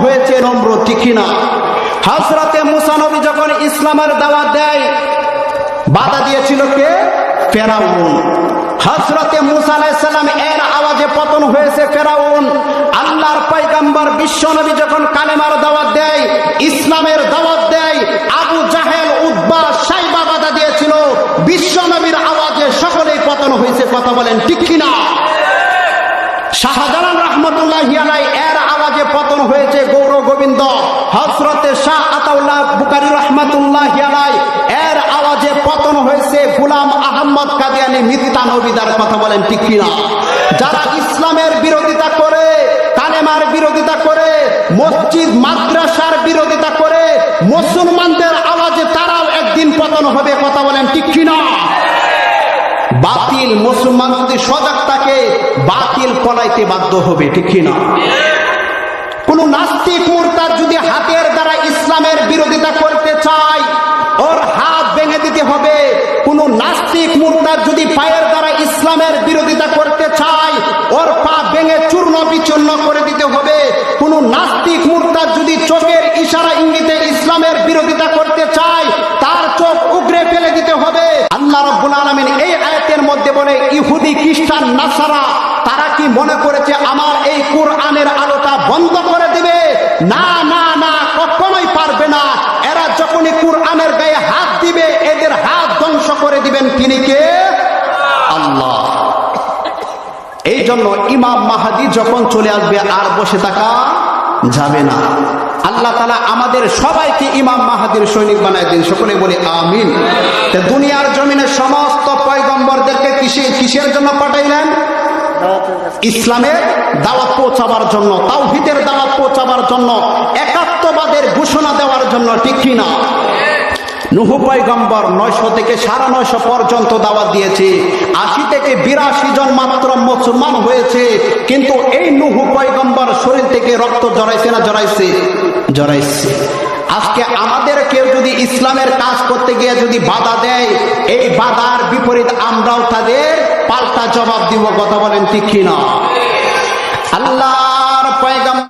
হয়েছে নমরুদ, ঠিক কিনা? হযরতে মুসা নবী যখন ইসলামের দাওয়াত দেয়, বাধা দিয়েছিল কে? ফেরাউন। হযরতে মুসা আলাইহিস সালাম এর আওয়াজে পতন হয়েছে ফেরাউন। আল্লাহর পয়গম্বর বিশ্ব নবী যখন কালেমার দাওয়াত দেয়, ইসলামের দাওয়াত দেয়, আবু জাহেল, উতবা, সাইবা বাধা দিয়েছিল। বিশ্ব নবীর আওয়াজে সকলেই পতন হয়েছে। কথা বলেন ঠিক কিনা? শাহজালাল রাহমাতুল্লাহি আলাইহি এর আওয়াজে পতন হয়েছে গৌর গোবিন্দ। হযরতে শাহ আতাউল্লাহ বুখারী রাহমাতুল্লাহি আলাইহি এর আওয়াজে পতন হয়েছে গোলাম আহমদ কাদিয়ানী মিথ্যানবীদের। কথা বলেন ঠিক কিনা? যারা ইসলামের বিরোধিতা করে, কালেমার বিরোধিতা করে, মসজিদ মাদ্রাসার বিরোধিতা করে, মুসলমানদের আওয়াজে তারাও একদিন পতন হবে। কথা বলেন ঠিক কিনা? বাতিল মুসলমান যদি সজাগ থাকে, বাতিল পলাইতে বাধ্য হবে, ঠিক কিনা? কোন নাস্তিক মুরতাদ যদি হাতের দ্বারা ইসলামের বিরোধিতা করতে চায়, ওর হাত ভেঙে দিতে হবে। কোন নাস্তিক মুরতাদ যদি পায়ের দ্বারা ইসলামের বিরোধিতা করতে চায়, ওর পা ভেঙে চূর্ণ বিচূর্ণ করে দিতে হবে। কোন নাস্তিক মুরতাদ যদি চোখের ইশারা ইঙ্গিতে ইসলামের বিরোধিতা করতে চায়, তার চোখ উগরে ফেলে দিতে হবে। আল্লাহ রাব্বুল আলামিন এই আয়াতের মধ্যে বলে, ইহুদি, খ্রিস্টান, নাসারা তারা কি মনে করেছে আমার এই কোরআনের আলোটা বন্ধ করে দিবে? না না না, কখনোই পারবে না। এরা যখনই কোরআনের গায়ে হাত দিবে, এদের হাত ধ্বংস করে দিবেন তিনি কে? আল্লাহ। এই জন্য ইমাম মাহদী যখন চলে আসবে আর বসে থাকা যাবে না। আল্লাহ তাআলা আমাদের সবাইকে ইমাম মাহদীর সৈনিক বানায় দিন। সকলে বলি আমিন। দুনিয়ার জমিনে সমস্ত পয়গম্বরদেরকে কিসের জন্য পাঠাইলেন? ইসলামের দাওয়াত পৌঁছাবার জন্য, তাওহীদের দাওয়াত পৌঁছাবার জন্য, একাত্মবাদের ঘোষণা দেওয়ার জন্য, ঠিক কিনা? নূহ পয়গম্বর 900 থেকে 950 পর্যন্ত দাওয়াত দিয়েছে। 80 থেকে 82 জন মাত্র মুসলমান হয়েছে। কিন্তু এই নূহ পয়গম্বর শরীর থেকে রক্ত জড়াইছে না জড়াইছে? জড়াইছে। আজকে আমাদের কেউ যদি ইসলামের কাজ করতে গিয়ে যদি বাধা দেয়, এই বাধার বিপরীত আমরাও তাদের পাল্টা জবাব দিব। কথা বলেন ঠিক কিনা? আল্লাহর পয়গম্বর